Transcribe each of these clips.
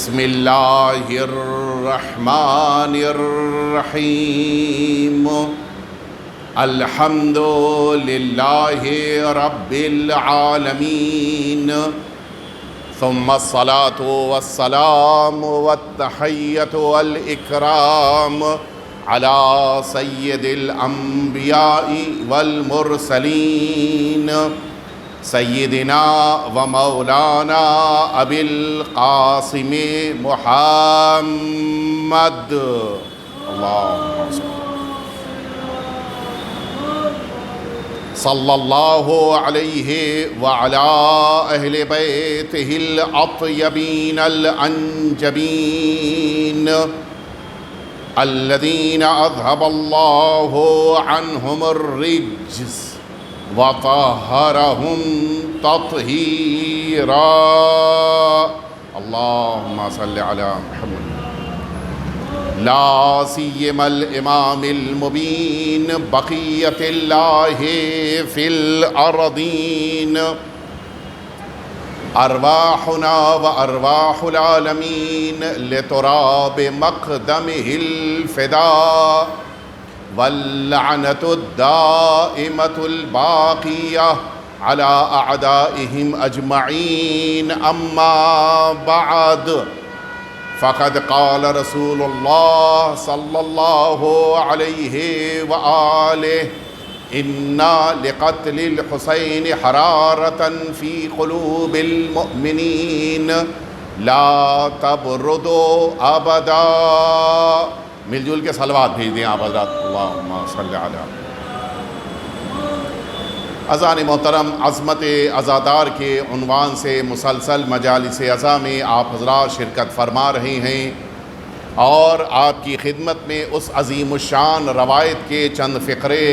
بسم اللہ الرحمن الرحیم الحمد للہ رب العالمین ثم الصلاة والسلام والتحیۃ والاکرام علی سید الانبیاء والمرسلین سیدنا و مولانا ابی القاسم محمد اللہم صلی اللہ علیہ وعلی اہل بیتہ الاطیبین الانجبین الذین اذھب اللہ عنہم الرجس وطہرہم تطہیرا اللہم صلی علی محمد لا سیما الامام المبین بقیت اللہ فی الارضین ارواحنا و ارواح العالمین لتراب مقدمہ الفداء واللعنة الدائمة الباقية على أعدائهم أجمعين أما بعد فقد قال رسول الله صلى الله عليه وآله إن لقتل الحسين حرارة في قلوب المؤمنين لا تبردوا أبدا مل جل کے صلوات بھیج دیں آپ حضرات اللہم صلی علی اذان محترم عظمت عزادار کے عنوان سے مسلسل مجالس عزا میں آپ حضرات شرکت فرما رہے ہیں اور آپ کی خدمت میں اس عظیم الشان روایت کے چند فقرے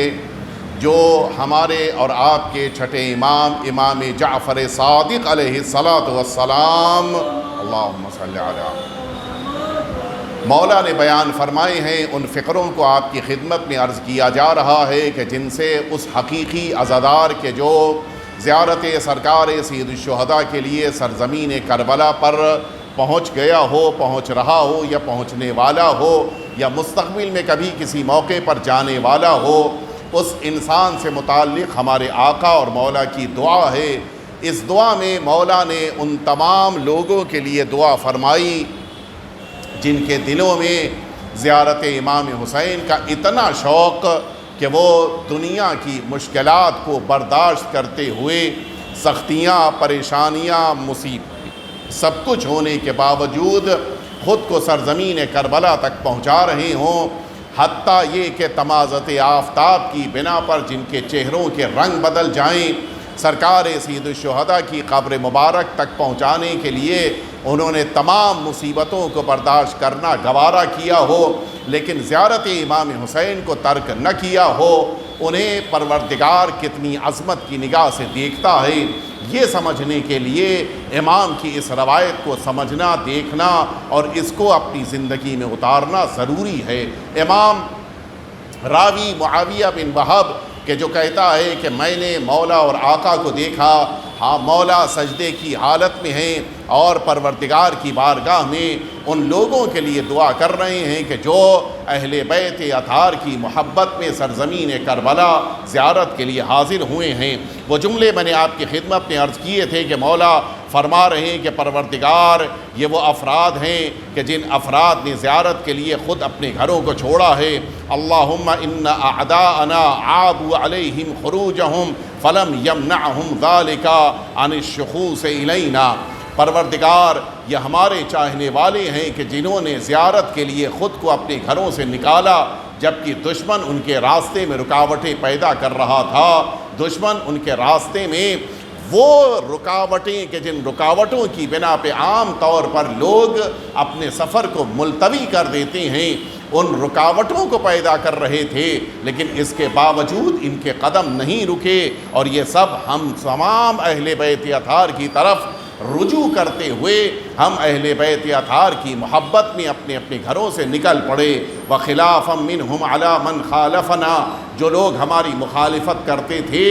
جو ہمارے اور آپ کے چھٹے امام جعفر صادق علیہ السلام اللہم صلی علی مولا نے بیان فرمائے ہیں، ان فقروں کو آپ کی خدمت میں عرض کیا جا رہا ہے کہ جن سے اس حقیقی عزادار کے جو زیارت سرکار سید الشہداء کے لیے سرزمین کربلا پر پہنچ گیا ہو، پہنچ رہا ہو یا پہنچنے والا ہو یا مستقبل میں کبھی کسی موقع پر جانے والا ہو، اس انسان سے متعلق ہمارے آقا اور مولا کی دعا ہے۔ اس دعا میں مولا نے ان تمام لوگوں کے لیے دعا فرمائی جن کے دلوں میں زیارت امام حسین کا اتنا شوق کہ وہ دنیا کی مشکلات کو برداشت کرتے ہوئے سختیاں، پریشانیاں، مصیبت سب کچھ ہونے کے باوجود خود کو سرزمین کربلا تک پہنچا رہے ہوں، حتیٰ یہ کہ تمازت آفتاب کی بنا پر جن کے چہروں کے رنگ بدل جائیں، سرکار سید الشہداء کی قبر مبارک تک پہنچانے کے لیے انہوں نے تمام مصیبتوں کو برداشت کرنا گوارا کیا ہو، لیکن زیارت امام حسین کو ترک نہ کیا ہو۔ انہیں پروردگار کتنی عظمت کی نگاہ سے دیکھتا ہے، یہ سمجھنے کے لیے امام کی اس روایت کو سمجھنا، دیکھنا اور اس کو اپنی زندگی میں اتارنا ضروری ہے۔ امام راوی معاویہ بن وہب کہ جو کہتا ہے کہ میں نے مولا اور آقا کو دیکھا، ہاں مولا سجدے کی حالت میں ہیں اور پروردگار کی بارگاہ میں ان لوگوں کے لیے دعا کر رہے ہیں کہ جو اہل بیت اطہار کی محبت میں سرزمین کربلا زیارت کے لیے حاضر ہوئے ہیں۔ وہ جملے میں نے آپ کی خدمت میں عرض کیے تھے کہ مولا فرما رہے ہیں کہ پروردگار یہ وہ افراد ہیں کہ جن افراد نے زیارت کے لیے خود اپنے گھروں کو چھوڑا ہے۔ اللہم ان اعداءنا عابوا علیہم خروجہم فلم یمنعہم ذالک عن الشخوص الینا۔ پروردگار یہ ہمارے چاہنے والے ہیں کہ جنہوں نے زیارت کے لیے خود کو اپنے گھروں سے نکالا جبکہ دشمن ان کے راستے میں رکاوٹیں پیدا کر رہا تھا، دشمن ان کے راستے میں وہ رکاوٹیں کہ جن رکاوٹوں کی بنا پہ عام طور پر لوگ اپنے سفر کو ملتوی کر دیتے ہیں، ان رکاوٹوں کو پیدا کر رہے تھے، لیکن اس کے باوجود ان کے قدم نہیں رکے اور یہ سب ہم تمام اہل بیت اطہار کی طرف رجوع کرتے ہوئے ہم اہل بیت اطہار کی محبت میں اپنے اپنے گھروں سے نکل پڑے۔ وَخِلَافًا مِّنْهُمْ عَلَى مَنْ خَالَفَنَا، جو لوگ ہماری مخالفت کرتے تھے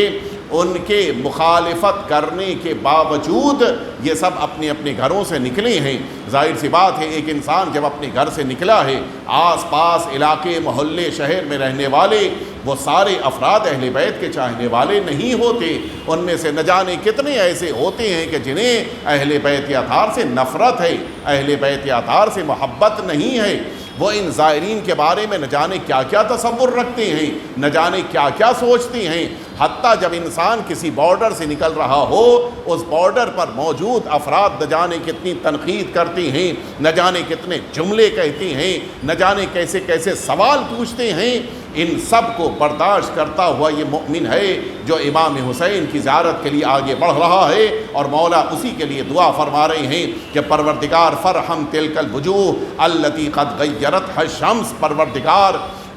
ان کے مخالفت کرنے کے باوجود یہ سب اپنے اپنے گھروں سے نکلے ہیں۔ ظاہر سی بات ہے ایک انسان جب اپنے گھر سے نکلا ہے، آس پاس علاقے محلے شہر میں رہنے والے وہ سارے افراد اہل بیت کے چاہنے والے نہیں ہوتے، ان میں سے نہ جانے کتنے ایسے ہوتے ہیں کہ جنہیں اہل بیت اطہار سے نفرت ہے، اہل بیت اطہار سے محبت نہیں ہے۔ وہ ان زائرین کے بارے میں نہ جانے کیا کیا تصور رکھتے ہیں، نہ جانے کیا کیا سوچتے ہیں۔ حتیٰ جب انسان کسی بارڈر سے نکل رہا ہو، اس بارڈر پر موجود افراد نہ جانے کتنی تنقید کرتے ہیں، نہ جانے کتنے جملے کہتے ہیں، نہ جانے کیسے کیسے سوال پوچھتے ہیں، ان سب کو برداشت کرتا ہوا یہ مومن ہے جو امام حسین کی زیارت کے لیے آگے بڑھ رہا ہے، اور مولا اسی کے لیے دعا فرما رہے ہیں کہ پروردگار فرحم تلک الوجوہ التی قد غیرتھا الشمس، پروردگار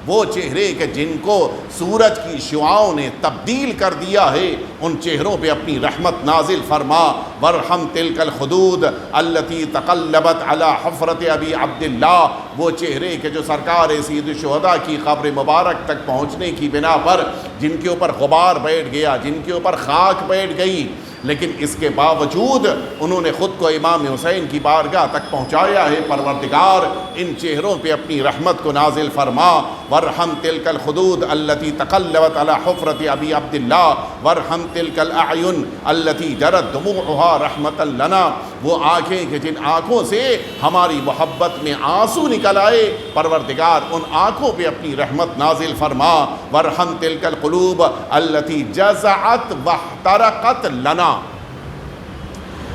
وہ چہرے کہ جن کو سورج کی شعاؤں نے تبدیل کر دیا ہے، ان چہروں پہ اپنی رحمت نازل فرما۔ ورحم تلک الخدود التی تقلبت علی حفرت ابی عبداللہ، وہ چہرے کہ جو سرکار سید الشہداء کی قبر مبارک تک پہنچنے کی بنا پر جن کے اوپر غبار بیٹھ گیا، جن کے اوپر خاک بیٹھ گئی، لیکن اس کے باوجود انہوں نے خود کو امام حسین کی بارگاہ تک پہنچایا ہے۔ پروردگار ان چہروں پہ اپنی رحمت کو نازل فرما۔ ورحم تلک الخدود التی تقلبت علی حفرت ابی عبداللہ ورحم تلک الاعین التی جرت دموعها رحمتا لنا، وہ آنکھیں کہ جن آنکھوں سے ہماری محبت میں آنسو نکل آئے، پروردگار ان آنکھوں پہ اپنی رحمت نازل فرما۔ ورحم تلک القلوب التی جزعت واحترقت لنا،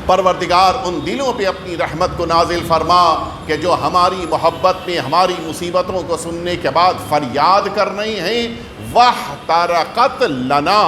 پروردگار ان دلوں پہ اپنی رحمت کو نازل فرما کہ جو ہماری محبت میں ہماری مصیبتوں کو سننے کے بعد فریاد کر رہے ہیں۔ واحترقت لنا،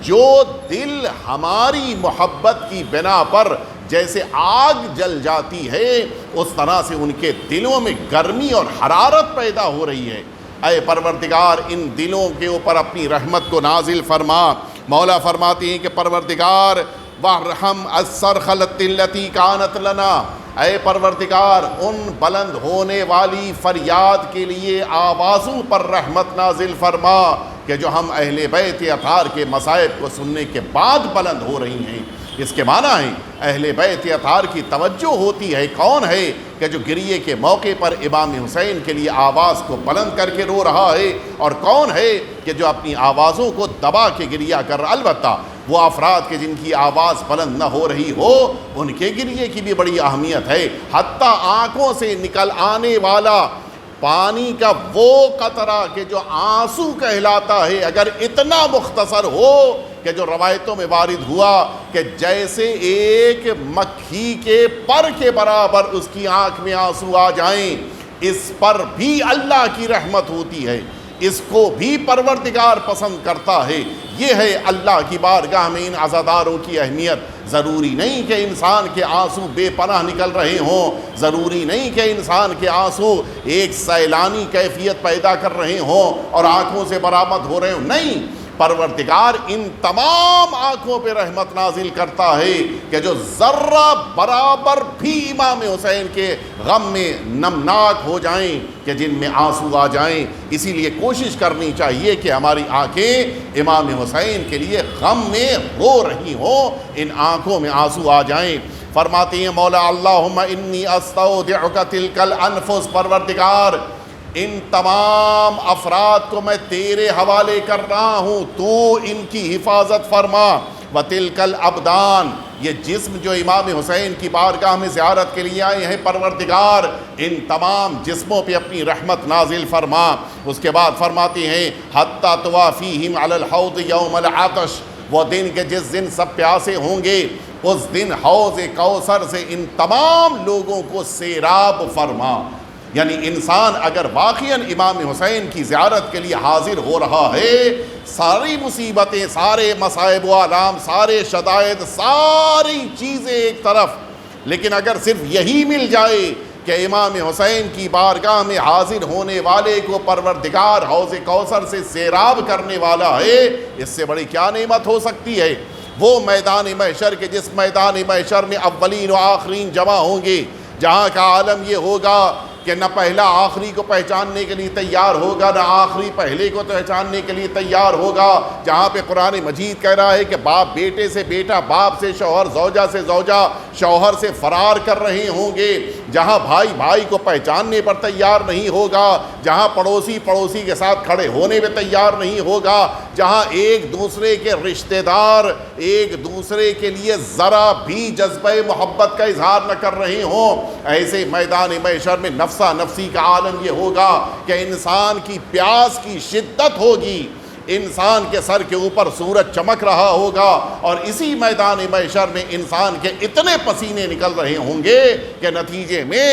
جو دل ہماری محبت کی بنا پر جیسے آگ جل جاتی ہے، اس طرح سے ان کے دلوں میں گرمی اور حرارت پیدا ہو رہی ہے۔ اے پروردگار ان دلوں کے اوپر اپنی رحمت کو نازل فرما۔ مولا فرماتے ہیں کہ پروردگار وَرْحَمْ الصَّرْخَةَ الَّتِي كَانَتْ لَنَا، اے پروردگار ان بلند ہونے والی فریاد کے لیے آوازوں پر رحمت نازل فرما کہ جو ہم اہل بیت اطہار کے مصائب کو سننے کے بعد بلند ہو رہی ہیں۔ اس کے معنی ہے اہل بیت اطہار کی توجہ ہوتی ہے۔ کون ہے کہ جو گریے کے موقع پر امام حسین کے لیے آواز کو بلند کر کے رو رہا ہے، اور کون ہے کہ جو اپنی آوازوں کو دبا کے گریہ کر رہا؟ البتہ وہ افراد کے جن کی آواز بلند نہ ہو رہی ہو، ان کے گریے کی بھی بڑی اہمیت ہے۔ حتیٰ آنکھوں سے نکل آنے والا پانی کا وہ قطرہ کہ جو آنسو کہلاتا ہے، اگر اتنا مختصر ہو کہ جو روایتوں میں وارد ہوا کہ جیسے ایک مکھی کے پر کے برابر اس کی آنکھ میں آنسو آ جائیں، اس پر بھی اللہ کی رحمت ہوتی ہے، اس کو بھی پروردگار پسند کرتا ہے۔ یہ ہے اللہ کی بارگاہ میں ان عزاداروں کی اہمیت۔ ضروری نہیں کہ انسان کے آنسو بے پناہ نکل رہے ہوں، ضروری نہیں کہ انسان کے آنسو ایک سیلانی کیفیت پیدا کر رہے ہوں اور آنکھوں سے برآمد ہو رہے ہوں، نہیں، پروردگار ان تمام آنکھوں پہ رحمت نازل کرتا ہے کہ جو ذرہ برابر بھی امام حسین کے غم میں نمناک ہو جائیں، کہ جن میں آنسو آ جائیں۔ اسی لیے کوشش کرنی چاہیے کہ ہماری آنکھیں امام حسین کے لیے غم میں رو رہی ہوں، ان آنکھوں میں آنسو آ جائیں۔ فرماتے ہیں مولا اللہم انی استودعک تلک الانفس، پروردگار ان تمام افراد کو میں تیرے حوالے کر رہا ہوں، تو ان کی حفاظت فرما۔ وَتِلْكَ الْأَبْدَانِ، یہ جسم جو امام حسین کی بارگاہ میں زیارت کے لیے آئے ہیں، پروردگار ان تمام جسموں پہ اپنی رحمت نازل فرما۔ اس کے بعد فرماتے ہیں حَتَّى تُوَافِيهِمْ عَلَى الْحَوْضِ يَوْمَ الْعَطَشِ، وہ دن کہ جس دن سب پیاسے ہوں گے، اس دن حوض کوثر سے ان تمام لوگوں کو سیراب فرما۔ یعنی انسان اگر واقعاً امام حسین کی زیارت کے لیے حاضر ہو رہا ہے، ساری مصیبتیں، سارے مصائب و آلام، سارے شدائد، ساری چیزیں ایک طرف، لیکن اگر صرف یہی مل جائے کہ امام حسین کی بارگاہ میں حاضر ہونے والے کو پروردگار حوض کوثر سے سیراب کرنے والا ہے، اس سے بڑی کیا نعمت ہو سکتی ہے؟ وہ میدان محشر کے جس میدان محشر میں اولین و آخرین جمع ہوں گے، جہاں کا عالم یہ ہوگا کہ نہ پہلا آخری کو پہچاننے کے لیے تیار ہوگا، نہ آخری پہلے کو پہچاننے کے لیے تیار ہوگا، جہاں پہ قرآن مجید کہہ رہا ہے کہ باپ بیٹے سے بیٹا، باپ سے شوہر، زوجہ سے زوجہ شوہر سے فرار کر رہے ہوں گے، جہاں بھائی بھائی کو پہچاننے پر تیار نہیں ہوگا، جہاں پڑوسی پڑوسی کے ساتھ کھڑے ہونے میں تیار نہیں ہوگا، جہاں ایک دوسرے کے رشتہ دار ایک دوسرے کے لیے ذرا بھی جذبہ محبت کا اظہار نہ کر رہے ہوں، ایسے میدان محشر میں نفسا نفسی کا عالم یہ ہوگا کہ انسان کی پیاس کی شدت ہوگی، انسان کے سر کے اوپر سورج چمک رہا ہوگا، اور اسی میدان محشر میں انسان کے اتنے پسینے نکل رہے ہوں گے کہ نتیجے میں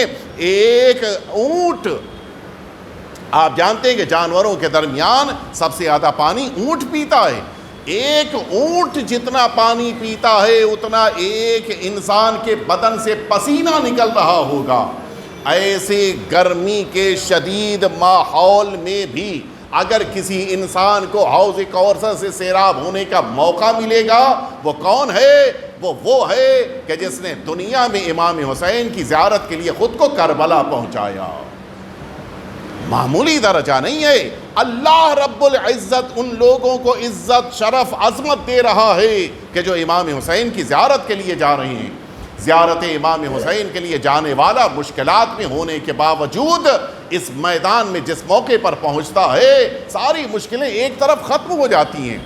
ایک اونٹ، آپ جانتے ہیں کہ جانوروں کے درمیان سب سے زیادہ پانی اونٹ پیتا ہے، ایک اونٹ جتنا پانی پیتا ہے اتنا ایک انسان کے بدن سے پسینہ نکل رہا ہوگا۔ ایسے گرمی کے شدید ماحول میں بھی اگر کسی انسان کو حوض کوثر سے سیراب ہونے کا موقع ملے گا، وہ کون ہے؟ وہ ہے کہ جس نے دنیا میں امام حسین کی زیارت کے لیے خود کو کربلا پہنچایا۔ معمولی درجہ نہیں ہے، اللہ رب العزت ان لوگوں کو عزت، شرف، عظمت دے رہا ہے کہ جو امام حسین کی زیارت کے لیے جا رہے ہیں۔ زیارت امام حسین کے لیے جانے والا مشکلات میں ہونے کے باوجود اس میدان میں جس موقع پر پہنچتا ہے ساری مشکلیں ایک طرف ختم ہو جاتی ہیں۔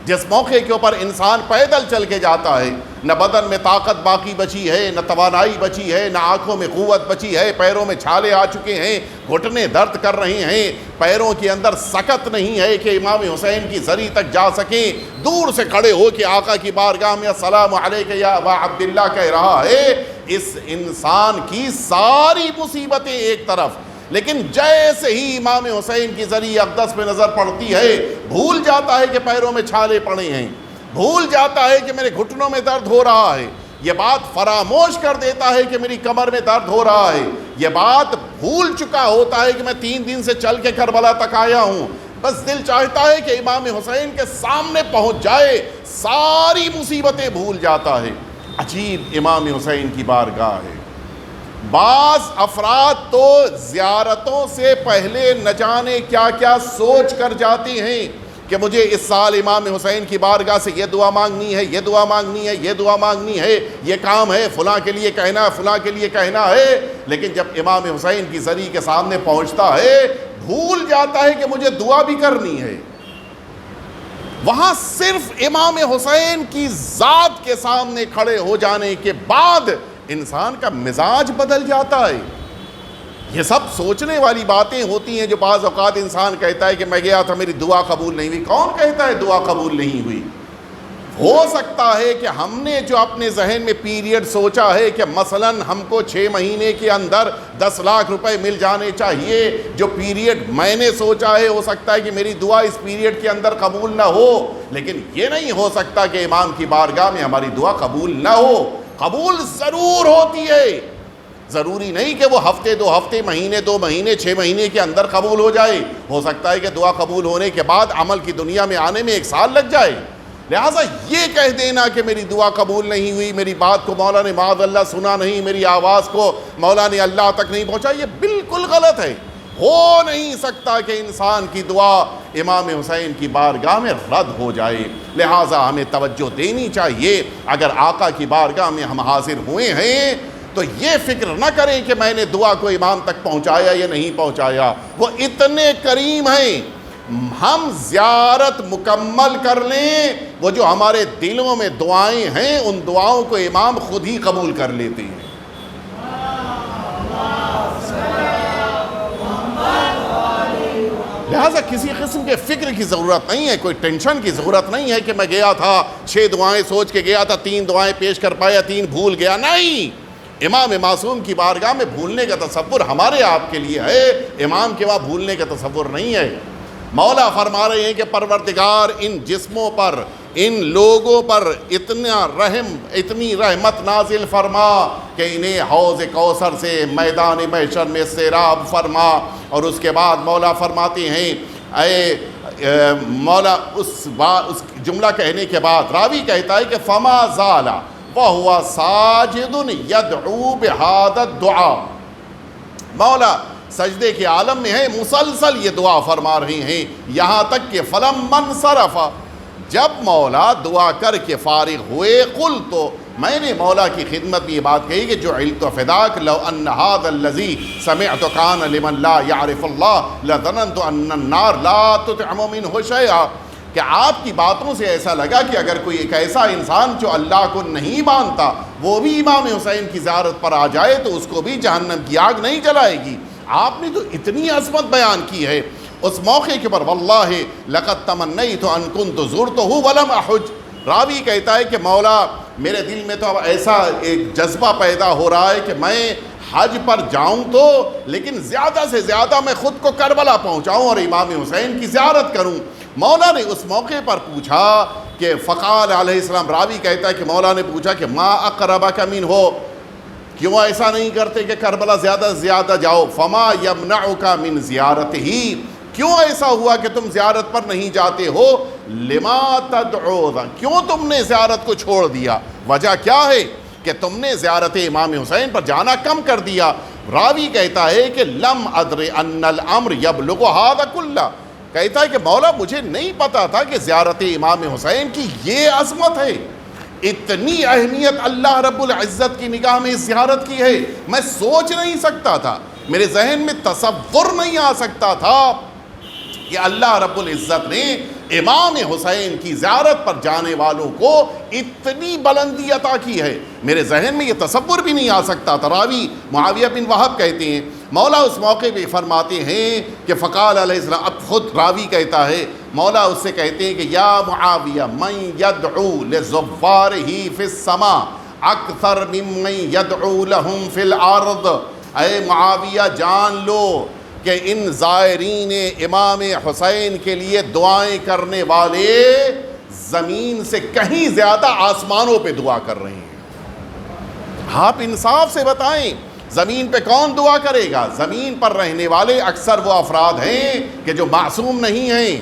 جس موقع کے اوپر انسان پیدل چل کے جاتا ہے، نہ بدن میں طاقت باقی بچی ہے، نہ توانائی بچی ہے، نہ آنکھوں میں قوت بچی ہے، پیروں میں چھالے آ چکے ہیں، گھٹنے درد کر رہے ہیں، پیروں کے اندر سکت نہیں ہے کہ امام حسین کی زری تک جا سکیں، دور سے کھڑے ہو کے آقا کی بارگاہ میں السلام علیک یا ابا عبداللہ کہہ رہا ہے۔ اس انسان کی ساری مصیبتیں ایک طرف، لیکن جیسے ہی امام حسین کی زری اقدس پہ نظر پڑتی ہے بھول جاتا ہے کہ پیروں میں چھالے پڑے ہیں، بھول جاتا ہے کہ میرے گھٹنوں میں درد ہو رہا ہے، یہ بات فراموش کر دیتا ہے کہ میری کمر میں درد ہو رہا ہے، یہ بات بھول چکا ہوتا ہے کہ میں 3 دن سے چل کے کربلا تک آیا ہوں، بس دل چاہتا ہے کہ امام حسین کے سامنے پہنچ جائے، ساری مصیبتیں بھول جاتا ہے۔ عجیب امام حسین کی بارگاہ ہے۔ بعض افراد تو زیارتوں سے پہلے نہ جانے کیا کیا سوچ کر جاتے ہیں کہ مجھے اس سال امام حسین کی بارگاہ سے یہ دعا مانگنی ہے، یہ دعا مانگنی ہے، یہ دعا مانگنی ہے، یہ کام ہے، فلاں کے لیے کہنا ہے، فلاں کے لیے کہنا ہے، لیکن جب امام حسین کی زری کے سامنے پہنچتا ہے بھول جاتا ہے کہ مجھے دعا بھی کرنی ہے۔ وہاں صرف امام حسین کی ذات کے سامنے کھڑے ہو جانے کے بعد انسان کا مزاج بدل جاتا ہے۔ یہ سب سوچنے والی باتیں ہوتی ہیں جو بعض اوقات انسان کہتا ہے کہ میں گیا تھا میری دعا قبول نہیں ہوئی۔ کون کہتا ہے دعا قبول نہیں ہوئی؟ ہو سکتا ہے کہ ہم نے جو اپنے ذہن میں پیریڈ سوچا ہے کہ مثلاً ہم کو 6 مہینے کے اندر 10 لاکھ روپے مل جانے چاہیے، جو پیریڈ میں نے سوچا ہے ہو سکتا ہے کہ میری دعا اس پیریڈ کے اندر قبول نہ ہو، لیکن یہ نہیں ہو سکتا کہ امام کی بارگاہ میں ہماری دعا قبول نہ ہو۔ قبول ضرور ہوتی ہے، ضروری نہیں کہ وہ ہفتے 2 ہفتے، مہینے 2 مہینے، 6 مہینے کے اندر قبول ہو جائے، ہو سکتا ہے کہ دعا قبول ہونے کے بعد عمل کی دنیا میں آنے میں 1 سال لگ جائے۔ لہٰذا یہ کہہ دینا کہ میری دعا قبول نہیں ہوئی، میری بات کو مولا نے معاذ اللہ سنا نہیں، میری آواز کو مولا نے اللہ تک نہیں پہنچا، یہ بالکل غلط ہے۔ ہو نہیں سکتا کہ انسان کی دعا امام حسین کی بارگاہ میں رد ہو جائے، لہٰذا ہمیں توجہ دینی چاہیے۔ اگر آقا کی بارگاہ میں ہم حاضر ہوئے ہیں تو یہ فکر نہ کریں کہ میں نے دعا کو امام تک پہنچایا یا نہیں پہنچایا، وہ اتنے کریم ہیں۔ ہم زیارت مکمل کر لیں، وہ جو ہمارے دلوں میں دعائیں ہیں ان دعاؤں کو امام خود ہی قبول کر لیتے ہیں۔ لہٰذا کسی قسم کے فکر کی ضرورت نہیں ہے، کوئی ٹینشن کی ضرورت نہیں ہے کہ میں گیا تھا 6 دعائیں سوچ کے گیا تھا، 3 دعائیں پیش کر پایا، 3 بھول گیا۔ نہیں، امام معصوم کی بارگاہ میں بھولنے کا تصور ہمارے آپ کے لیے ہے، امام کے وہاں بھولنے کا تصور نہیں ہے۔ مولا فرما رہے ہیں کہ پروردگار ان جسموں پر، ان لوگوں پر اتنی رحمت نازل فرما کہ انہیں حوض کوثر سے میدان محشر میں سیراب فرما۔ اور اس کے بعد مولا فرماتے ہیں، اے مولا، اس جملہ کہنے کے بعد راوی کہتا ہے کہ فما زال وہو ساجد یدعو بہذا الدعاء، مولا سجدے کے عالم میں ہیں، مسلسل یہ دعا فرما رہے ہیں، یہاں تک کہ فلما انصرف، جب مولا دعا کر کے فارغ ہوئے، قلت، میں نے مولا کی خدمت میں یہ بات کہی کہ جعلت فداک لو ان هذا الذي سمعت كان لمن لا يعرف الله لظننت ان النار لا تطعم منه شيئا، کہ آپ کی باتوں سے ایسا لگا کہ اگر کوئی ایک ایسا انسان جو اللہ کو نہیں مانتا وہ بھی امام حسین کی زیارت پر آ جائے تو اس کو بھی جہنم کی آگ نہیں جلائے گی۔ آپ نے تو اتنی عظمت بیان کی ہے اس موقع کے پر، واللہ لقد تمنیت ان كنت زرته ولم احج، راوی کہتا ہے کہ مولا میرے دل میں تو اب ایسا ایک جذبہ پیدا ہو رہا ہے کہ میں حج پر جاؤں تو لیکن زیادہ سے زیادہ میں خود کو کربلا پہنچاؤں اور امام حسین کی زیارت کروں۔ مولا نے اس موقع پر پوچھا کہ فقال علیہ السلام، راوی کہتا ہے کہ مولا نے پوچھا کہ ما اقربک منہ، کیوں ایسا نہیں کرتے کہ کربلا زیادہ سے زیادہ جاؤ، فما یمنعک من زیارتہ، کیوں ایسا ہوا کہ تم زیارت پر نہیں جاتے ہو، لما تدعو، کیوں تم نے زیارت کو چھوڑ دیا، وجہ کیا ہے کہ تم نے زیارت امام حسین پر جانا کم کر دیا۔ راوی کہتا ہے کہ لم ادر ان الامر یبلغ ھذا کلہ، کہتا ہے کہ مولا مجھے نہیں پتا تھا کہ زیارت امام حسین کی یہ عظمت ہے، اتنی اہمیت اللہ رب العزت کی نگاہ میں اس زیارت کی ہے، میں سوچ نہیں سکتا تھا، میرے ذہن میں تصور نہیں آ سکتا تھا کہ اللہ رب العزت نے امام حسین کی زیارت پر جانے والوں کو اتنی بلندی عطا کی ہے، میرے ذہن میں یہ تصور بھی نہیں آ سکتا تھا۔ راوی معاویہ بن وہب کہتے ہیں مولا اس موقع پہ فرماتے ہیں کہ فقال علیہ السلام، اب خود راوی کہتا ہے مولا اس سے کہتے ہیں کہ یا معاویہ من یدعو لزوارہ فی السماء اکثر ممن یدعو لہم فی الارض، اے معاویہ جان لو کہ ان زائرین امام حسین کے لیے دعائیں کرنے والے زمین سے کہیں زیادہ آسمانوں پہ دعا کر رہے ہیں۔ آپ انصاف سے بتائیں زمین پہ کون دعا کرے گا؟ زمین پر رہنے والے اکثر وہ افراد ہیں کہ جو معصوم نہیں ہیں،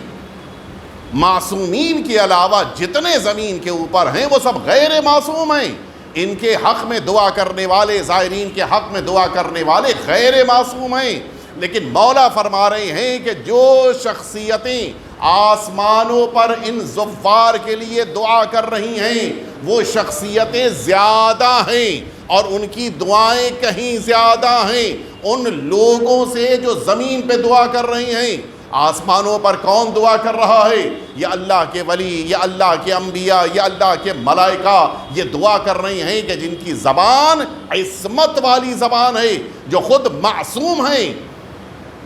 معصومین کے علاوہ جتنے زمین کے اوپر ہیں وہ سب غیر معصوم ہیں، ان کے حق میں دعا کرنے والے، زائرین کے حق میں دعا کرنے والے غیر معصوم ہیں۔ لیکن مولا فرما رہے ہیں کہ جو شخصیتیں آسمانوں پر ان زوار کے لیے دعا کر رہی ہیں وہ شخصیتیں زیادہ ہیں اور ان کی دعائیں کہیں زیادہ ہیں ان لوگوں سے جو زمین پہ دعا کر رہی ہیں۔ آسمانوں پر کون دعا کر رہا ہے؟ یہ اللہ کے ولی، یہ اللہ کے انبیاء، یہ اللہ کے ملائکہ، یہ دعا کر رہی ہیں کہ جن کی زبان عصمت والی زبان ہے، جو خود معصوم ہیں۔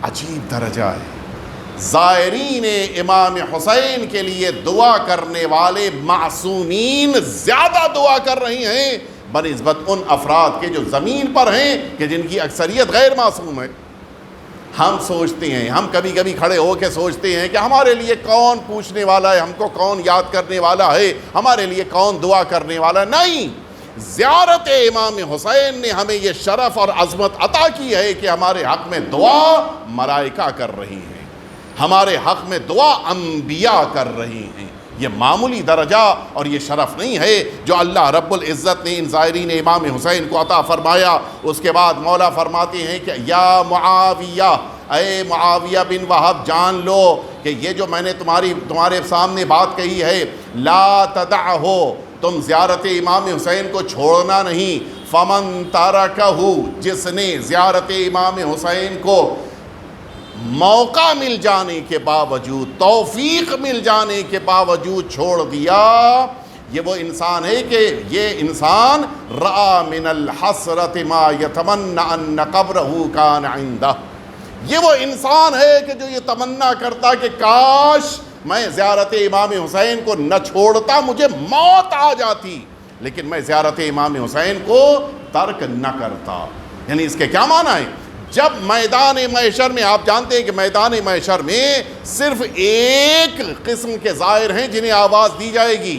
عجیب درجہ ہے، زائرین امام حسین کے لیے دعا کرنے والے معصومین زیادہ دعا کر رہی ہیں بنسبت ان افراد کے جو زمین پر ہیں کہ جن کی اکثریت غیر معصوم ہے۔ ہم سوچتے ہیں، ہم کبھی کبھی کھڑے ہو کے سوچتے ہیں کہ ہمارے لیے کون پوچھنے والا ہے، ہم کو کون یاد کرنے والا ہے، ہمارے لیے کون دعا کرنے والا ہے۔ نہیں، زیارت امام حسین نے ہمیں یہ شرف اور عظمت عطا کی ہے کہ ہمارے حق میں دعا ملائکہ کر رہی ہیں، ہمارے حق میں دعا انبیاء کر رہی ہیں۔ یہ معمولی درجہ اور یہ شرف نہیں ہے جو اللہ رب العزت نے ان زائرین امام حسین کو عطا فرمایا۔ اس کے بعد مولا فرماتے ہیں کہ یا معاویہ، اے معاویہ بن وہب جان لو کہ یہ جو میں نے تمہارے سامنے بات کہی ہے، لا تدعہو، تم زیارت امام حسین کو چھوڑنا نہیں، فمن ترکہ، جس نے زیارت امام حسین کو موقع مل جانے کے باوجود، توفیق مل جانے کے باوجود چھوڑ دیا، یہ وہ انسان ہے کہ یہ انسان رأى من الحسرة ما يتمنى ان قبرہ کان عندہ، یہ وہ انسان ہے کہ جو یہ تمنا کرتا کہ کاش میں زیارت امام حسین کو نہ چھوڑتا، مجھے موت آ جاتی لیکن میں زیارت امام حسین کو ترک نہ کرتا۔ یعنی اس کے کیا معنی ہے؟ جب میدان محشر میں، آپ جانتے ہیں کہ میدان محشر میں صرف ایک قسم کے زائر ہیں جنہیں آواز دی جائے گی۔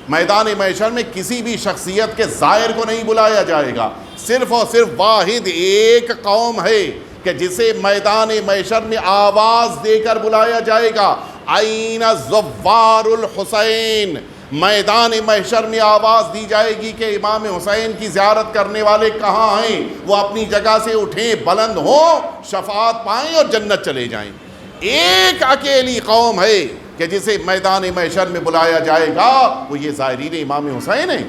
میدان محشر میں کسی بھی شخصیت کے زائر کو نہیں بلایا جائے گا، صرف اور صرف واحد ایک قوم ہے کہ جسے میدان محشر میں آواز دے کر بلایا جائے گا، این زوار الحسین، میدان محشر میں آواز دی جائے گی کہ امام حسین کی زیارت کرنے والے کہاں ہیں، وہ اپنی جگہ سے اٹھیں، بلند ہوں، شفاعت پائیں اور جنت چلے جائیں۔ ایک اکیلی قوم ہے کہ جسے میدان محشر میں بلایا جائے گا، وہ یہ زائرین امام حسین ہیں۔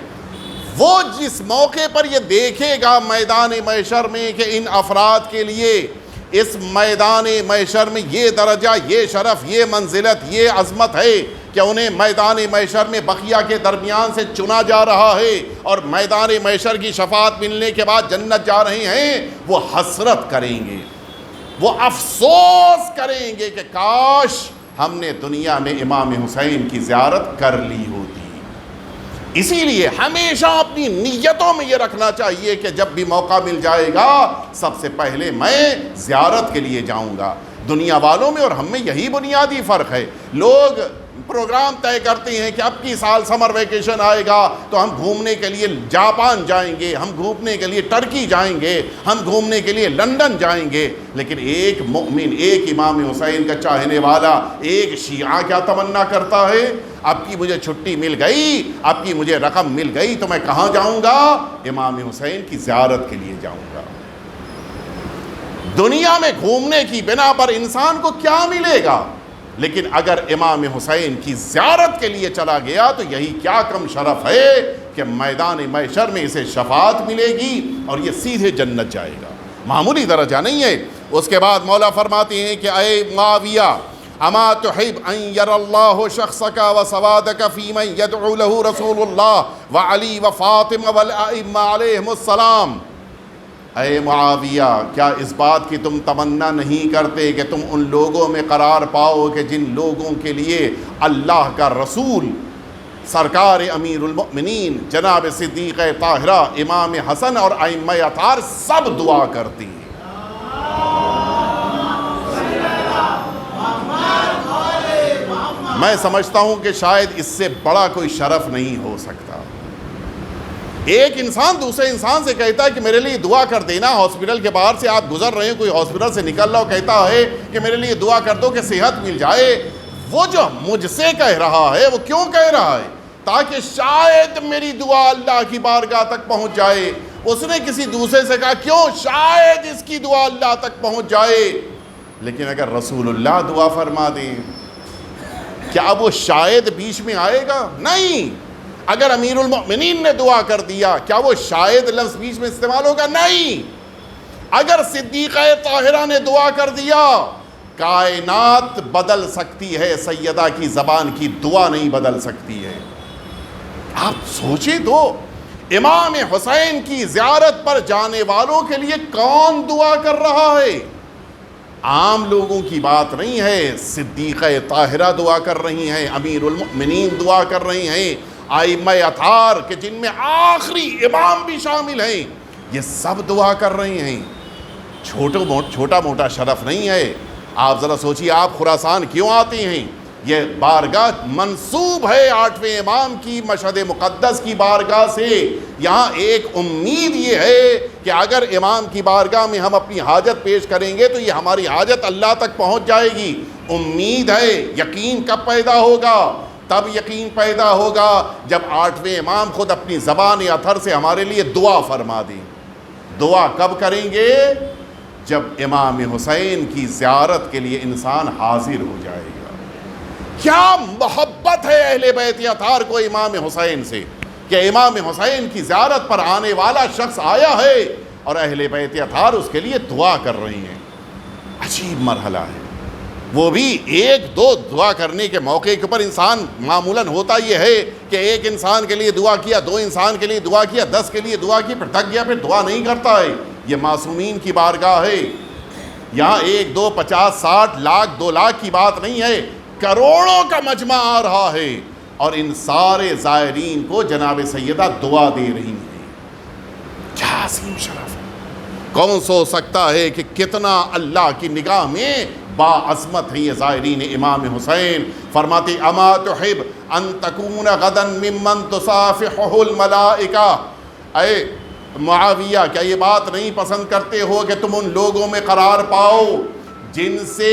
وہ جس موقع پر یہ دیکھے گا میدان محشر میں کہ ان افراد کے لیے اس میدان محشر میں یہ درجہ، یہ شرف، یہ منزلت، یہ عظمت ہے کہ انہیں میدان محشر میں بقیہ کے درمیان سے چنا جا رہا ہے اور میدان محشر کی شفاعت ملنے کے بعد جنت جا رہے ہیں، وہ حسرت کریں گے، وہ افسوس کریں گے کہ کاش ہم نے دنیا میں امام حسین کی زیارت کر لی ہوتی۔ اسی لیے ہمیشہ اپنی نیتوں میں یہ رکھنا چاہیے کہ جب بھی موقع مل جائے گا سب سے پہلے میں زیارت کے لیے جاؤں گا۔ دنیا والوں میں اور ہم میں یہی بنیادی فرق ہے۔ لوگ پروگرام طے کرتے ہیں کہ اب کی سال سمر ویکیشن آئے گا تو ہم گھومنے کے لیے جاپان جائیں گے، ہم گھومنے کے لیے ٹرکی جائیں گے، ہم گھومنے کے لیے لندن جائیں گے۔ لیکن ایک مومن، ایک امام حسین کا چاہنے والا، ایک شیعہ کیا تمنا کرتا ہے؟ اب کی مجھے چھٹی مل گئی، اب کی مجھے رقم مل گئی تو میں کہاں جاؤں گا؟ امام حسین کی زیارت کے لیے جاؤں گا۔ دنیا میں گھومنے کی بنا پر انسان کو کیا ملے گا؟ لیکن اگر امام حسین کی زیارت کے لیے چلا گیا تو یہی کیا کم شرف ہے کہ میدان محشر میں اسے شفاعت ملے گی اور یہ سیدھے جنت جائے گا۔ معمولی درجہ نہیں ہے۔ اس کے بعد مولا فرماتے ہیں کہ اے معاویہ، اما تحب ان یر اللہ شخصک و سوادک فی من یدعو له رسول اللہ وعلی وفاطمہ والائمہ علیہم السلام۔ اے معاویہ، کیا اس بات کی تم تمنا نہیں کرتے کہ تم ان لوگوں میں قرار پاؤ کہ جن لوگوں کے لیے اللہ کا رسول سرکار امیر المؤمنین جناب صدیق طاہرہ، امام حسن اور ائمہ اطہار سب دعا کرتی ہیں؟ میں سمجھتا ہوں کہ شاید اس سے بڑا کوئی شرف نہیں ہو سکتا۔ ایک انسان دوسرے انسان سے کہتا ہے کہ میرے لیے دعا کر دینا، ہاسپٹل کے باہر سے آپ گزر رہے ہیں، کوئی ہاسپٹل سے نکل رہا ہو، کہتا ہے کہ میرے لیے دعا کر دو کہ صحت مل جائے۔ وہ جو مجھ سے کہہ رہا ہے وہ کیوں کہہ رہا ہے؟ تاکہ شاید میری دعا اللہ کی بارگاہ تک پہنچ جائے۔ اس نے کسی دوسرے سے کہا کیوں؟ شاید اس کی دعا اللہ تک پہنچ جائے۔ لیکن اگر رسول اللہ دعا فرما دیں، کیا اب وہ شاید بیچ میں آئے گا؟ نہیں۔ اگر امیر المؤمنین نے دعا کر دیا، کیا وہ شاید لفظ بیچ میں استعمال ہوگا؟ نہیں۔ اگر صدیقہ طاہرہ نے دعا کر دیا، کائنات بدل سکتی ہے، سیدہ کی زبان کی دعا نہیں بدل سکتی ہے۔ آپ سوچیں تو، امام حسین کی زیارت پر جانے والوں کے لیے کون دعا کر رہا ہے؟ عام لوگوں کی بات نہیں ہے۔ صدیقہ طاہرہ دعا کر رہی ہیں، امیر المؤمنین دعا کر رہی ہیں، ائمہ اطہار کہ جن میں آخری امام بھی شامل ہیں، یہ سب دعا کر رہے ہیں۔ چھوٹا موٹا شرف نہیں ہے۔ آپ ذرا سوچیے، آپ خراسان کیوں آتے ہیں؟ یہ بارگاہ منسوب ہے 8ویں امام کی، مشہد مقدس کی بارگاہ سے۔ یہاں ایک امید یہ ہے کہ اگر امام کی بارگاہ میں ہم اپنی حاجت پیش کریں گے تو یہ ہماری حاجت اللہ تک پہنچ جائے گی۔ امید ہے۔ یقین کب پیدا ہوگا؟ تب یقین پیدا ہوگا جب 8ویں امام خود اپنی زبان اطہر سے ہمارے لیے دعا فرما دیں۔ دعا کب کریں گے؟ جب امام حسین کی زیارت کے لیے انسان حاضر ہو جائے گا۔ کیا محبت ہے اہل بیت اطہار کو امام حسین سے کہ امام حسین کی زیارت پر آنے والا شخص آیا ہے اور اہل بیت اطہار اس کے لیے دعا کر رہی ہیں۔ عجیب مرحلہ ہے۔ وہ بھی ایک دو دعا کرنے کے موقع کے اوپر انسان معمولاً ہوتا یہ ہے کہ ایک انسان کے لیے دعا کیا، 2 انسان کے لیے دعا کیا، 10 کے لیے دعا کی، پھر تھک گیا، پھر دعا نہیں کرتا ہے۔ یہ معصومین کی بارگاہ ہے۔ یہاں 1 2 50 60 لاکھ 2 لاکھ کی بات نہیں ہے، کروڑوں کا مجمع آ رہا ہے اور ان سارے زائرین کو جناب سیدہ دعا دے رہی ہیں۔ کیا عظیم شرف ہے! کون سوچ سکتا ہے کہ کتنا اللہ کی نگاہ میں باعظمت ہے یہ زائرین امام حسین۔ فرماتے اما تحب ان تکون غدا ممن تصافحہ الملائکہ، اے معاویہ کیا یہ بات نہیں پسند کرتے ہو کہ تم ان لوگوں میں قرار پاؤ جن سے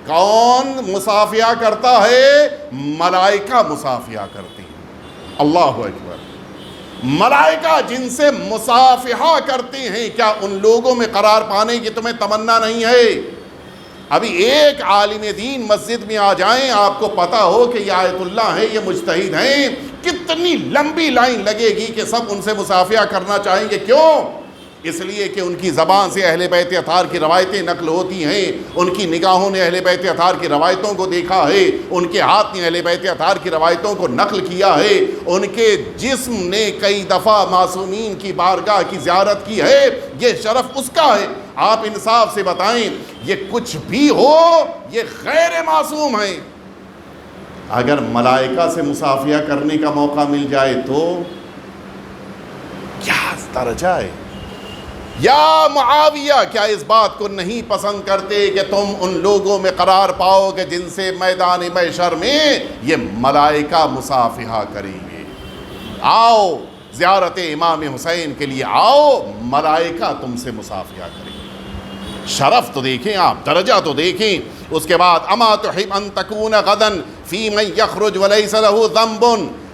کون مصافحہ کرتا ہے؟ ملائکہ مصافحہ کرتی ہیں۔ اللہ اکبر۔ ملائکہ جن سے مصافحہ کرتے ہیں، کیا ان لوگوں میں قرار پانے کی تمہیں تمنا نہیں ہے؟ ابھی ایک عالم دین مسجد میں آ جائیں، آپ کو پتا ہو کہ یہ آیت اللہ ہے، یہ مجتہد ہیں، کتنی لمبی لائن لگے گی کہ سب ان سے مصافحہ کرنا چاہیں گے۔ کیوں؟ اس لیے کہ ان کی زبان سے اہل بیت اطہار کی روایتیں نقل ہوتی ہیں، ان کی نگاہوں نے اہل بیت اطہار کی روایتوں کو دیکھا ہے، ان کے ہاتھ نے اہل بیت اطہار کی روایتوں کو نقل کیا ہے، ان کے جسم نے کئی دفعہ معصومین کی بارگاہ کی زیارت کی ہے، یہ شرف اس کا ہے۔ آپ انصاف سے بتائیں، یہ کچھ بھی ہو، یہ غیر معصوم ہیں۔ اگر ملائکہ سے مصافحہ کرنے کا موقع مل جائے تو کیا درجہ ہے؟ یا معاویہ، کیا اس بات کو نہیں پسند کرتے کہ تم ان لوگوں میں قرار پاؤ کہ جن سے میدان محشر میں یہ ملائکہ مصافحہ کریں گے؟ آؤ زیارت امام حسین کے لیے آؤ، ملائکہ تم سے مصافحہ کریں گے۔ شرف تو دیکھیں آپ، درجہ تو دیکھیں۔ اس کے بعد اما تحب ان تکون غدا فی من یخرج ولیس لہ ذنب،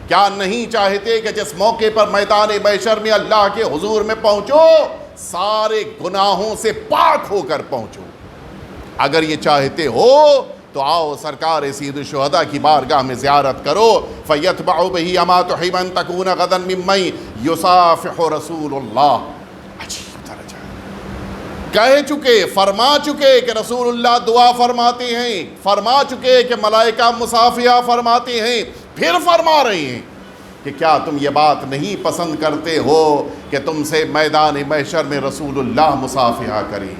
کیا نہیں چاہتے کہ جس موقع پر میدان محشر میں اللہ کے حضور میں پہنچو سارے گناہوں سے پاک ہو کر پہنچو؟ اگر یہ چاہتے ہو تو آؤ سرکار سید الشہداء کی بارگاہ میں زیارت کرو۔ فَيَتْبَعُ بِهِ أَمَا تُحِبْ أَن تَكُونَ غَدًا مِمَّن يُصَافِحُ رسول اللہ۔ عجیب درجہ کہہ چکے، فرما چکے کہ رسول اللہ دعا فرماتے ہیں، فرما چکے کہ ملائکہ مصافحہ فرماتے ہیں، پھر فرما رہے ہیں کہ کیا تم یہ بات نہیں پسند کرتے ہو کہ تم سے میدان محشر میں رسول اللہ مصافحہ کریں؟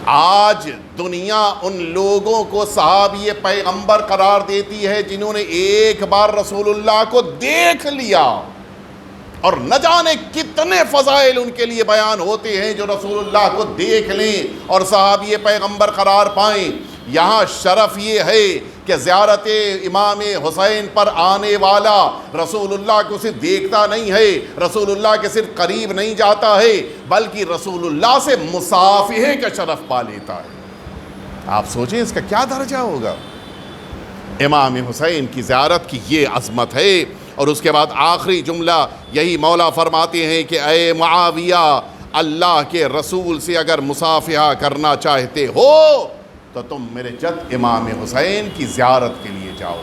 آج دنیا ان لوگوں کو صحابی پیغمبر قرار دیتی ہے جنہوں نے ایک بار رسول اللہ کو دیکھ لیا، اور نہ جانے کتنے فضائل ان کے لیے بیان ہوتے ہیں جو رسول اللہ کو دیکھ لیں اور صحابی پیغمبر قرار پائیں۔ یہاں شرف یہ ہے کہ زیارت امام حسین پر آنے والا رسول اللہ کو صرف دیکھتا نہیں ہے، رسول اللہ کے صرف قریب نہیں جاتا ہے، بلکہ رسول اللہ سے مصافحے کا شرف پا لیتا ہے۔ آپ سوچیں اس کا کیا درجہ ہوگا۔ امام حسین کی زیارت کی یہ عظمت ہے۔ اور اس کے بعد آخری جملہ یہی مولا فرماتے ہیں کہ اے معاویہ، اللہ کے رسول سے اگر مصافحہ کرنا چاہتے ہو تو تم میرے جد امام حسین کی زیارت کے لیے جاؤ۔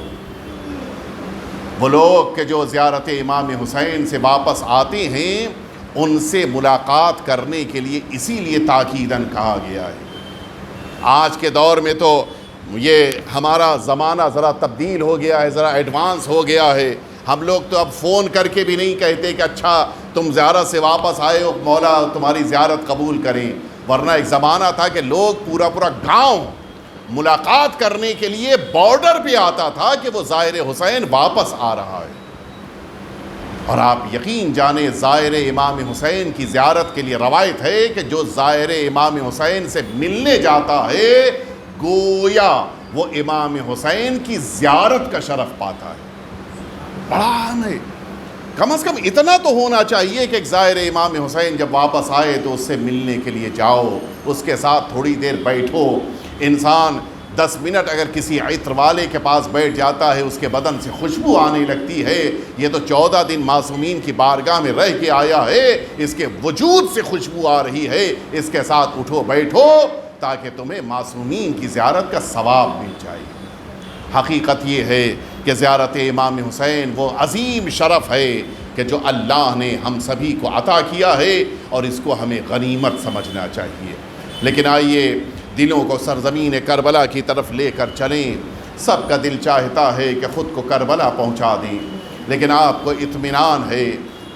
وہ لوگ کہ جو زیارت امام حسین سے واپس آتے ہیں ان سے ملاقات کرنے کے لیے اسی لیے تاکیداً کہا گیا ہے۔ آج کے دور میں تو یہ ہمارا زمانہ ذرا تبدیل ہو گیا ہے، ذرا ایڈوانس ہو گیا ہے۔ ہم لوگ تو اب فون کر کے بھی نہیں کہتے کہ اچھا تم زیارت سے واپس آئے ہو، مولا تمہاری زیارت قبول کریں۔ ورنہ ایک زمانہ تھا کہ لوگ پورا گاؤں ملاقات کرنے کے لیے بارڈر پہ آتا تھا کہ وہ زائر حسین واپس آ رہا ہے۔ اور آپ یقین جانیں زائر امام حسین کی زیارت کے لیے روایت ہے کہ جو زائر امام حسین سے ملنے جاتا ہے گویا وہ امام حسین کی زیارت کا شرف پاتا ہے۔ بڑا اہم ہے۔ کم از کم اتنا تو ہونا چاہیے کہ ایک زائر امام حسین جب واپس آئے تو اس سے ملنے کے لیے جاؤ، اس کے ساتھ تھوڑی دیر بیٹھو۔ انسان 10 منٹ اگر کسی عطر والے کے پاس بیٹھ جاتا ہے اس کے بدن سے خوشبو آنے لگتی ہے۔ یہ تو 14 دن معصومین کی بارگاہ میں رہ کے آیا ہے، اس کے وجود سے خوشبو آ رہی ہے، اس کے ساتھ اٹھو بیٹھو تاکہ تمہیں معصومین کی زیارت کا ثواب مل جائے۔ حقیقت یہ ہے کہ زیارت امام حسین وہ عظیم شرف ہے کہ جو اللہ نے ہم سبھی کو عطا کیا ہے اور اس کو ہمیں غنیمت سمجھنا چاہیے۔ لیکن آئیے دلوں کو سرزمین کربلا کی طرف لے کر چلیں۔ سب کا دل چاہتا ہے کہ خود کو کربلا پہنچا دیں، لیکن آپ کو اطمینان ہے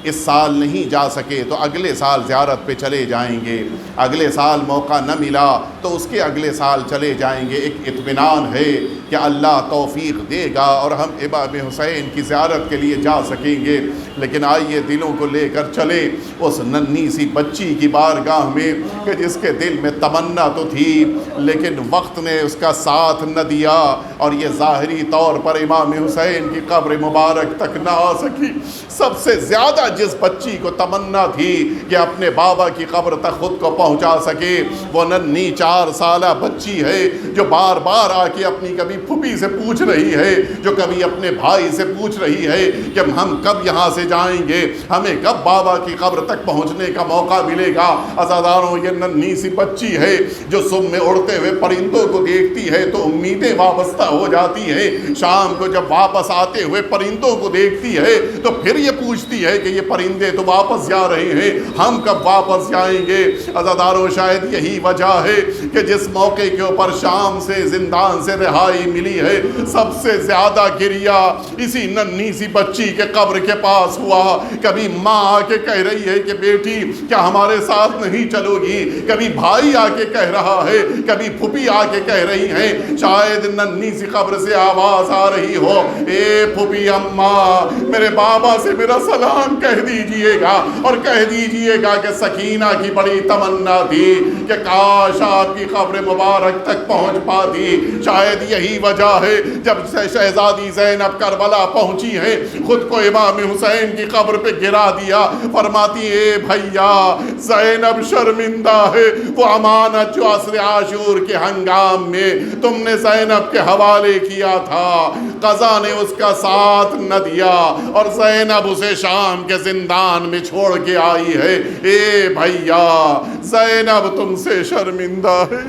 اس سال نہیں جا سکے تو اگلے سال زیارت پہ چلے جائیں گے، اگلے سال موقع نہ ملا تو اس کے اگلے سال چلے جائیں گے۔ ایک اطمینان ہے کہ اللہ توفیق دے گا اور ہم امام حسین کی زیارت کے لیے جا سکیں گے۔ لیکن آئیے دلوں کو لے کر چلیں اس ننھی سی بچی کی بارگاہ میں کہ جس کے دل میں تمنا تو تھی لیکن وقت نے اس کا ساتھ نہ دیا اور یہ ظاہری طور پر امام حسین کی قبر مبارک تک نہ آ سکی۔ سب سے زیادہ جس بچی کو تمنا تھی کہ اپنے بابا کی قبر تک خود کو پہنچا سکے، وہ ننھی 4 سالہ بچی ہے جو بار بار آ کے اپنی کبھی پھوپھی سے پوچھ رہی ہے، جو کبھی اپنے بھائی سے پوچھ رہی ہے کہ ہم کب یہاں سے جائیں گے، ہمیں کب بابا کی قبر تک پہنچنے کا موقع ملے گا۔ عزاداروں، یہ ننھی سی بچی ہے جو صبح میں اڑتے ہوئے پرندوں کو دیکھتی ہے تو امیدیں وابستہ ہو جاتی ہیں، شام کو جب واپس آتے ہوئے پرندوں کو دیکھتی ہے تو پھر یہ پوچھتی ہے کہ یہ پرندے تو واپس جا رہے ہیں، ہم کب واپس جائیں گے۔ عزاداروں، شاید یہی وجہ ہے کہ جس موقع کے اوپر شام سے زندان سے رہائی ملی ہے، سب سے زیادہ گریا اسی ننھی سی بچی کے قبر کے پاس ہوا۔ کبھی ماں آ کے کہہ رہی ہے کہ بیٹی کیا ہمارے ساتھ نہیں چلو گی، کبھی بھائی آ کے کہہ رہا ہے، کبھی پھوپھی آ کے کہہ رہی ہیں، شاید ننھی سی قبر سے آواز آ رہی ہو، اے پھوپھی اماں میرے بابا سے میرا سلام کہہ دیجئے گا، اور کہہ دیجئے گا کہ سکینہ کی بڑی تمنا تھی کہ کاش آپ کی قبر مبارک تک پہنچ پاتی۔ شاید یہی وجہ ہے جب شہزادی زینب کربلا پہنچی ہے، خود کو امام حسین کی قبر پہ گرا دیا، فرماتی اے بھیا زینب شرمندہ ہے، وہ امانت جو عصر عاشور کے ہنگام میں تم نے زینب کے حوالے کیا تھا، قضا نے اس کا ساتھ نہ دیا اور زینب اسے شام کے زندان میں چھوڑ کے آئی ہے۔ اے بھیا زینب تم سے شرمندہ ہے۔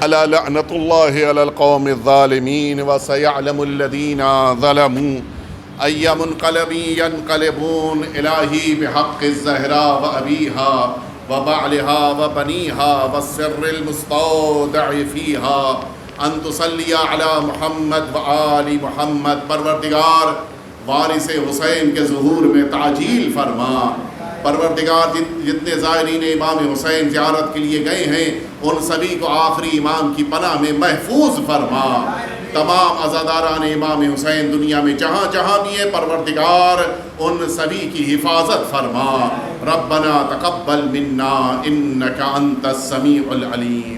الا لعنت اللہ علی القوم الظالمین وسیعلم الذین ظلموا ای منقلب ینقلبون الہی بحق الزہراء وابیہا وبعلہا وبنیہا والسر المستودع فیہا ان تصلی علی محمد وآل محمد۔ پروردگار وارث حسین کے ظہور میں تعجیل فرما۔ پروردگار جتنے زائرین امام حسین زیارت کے لیے گئے ہیں ان سبھی کو آخری امام کی پناہ میں محفوظ فرما۔ تمام عزاداران امام حسین دنیا میں جہاں جہاں بھی ہیں پروردگار ان سبھی کی حفاظت فرما۔ ربنا تقبل منا انک انت السمیع العلیم۔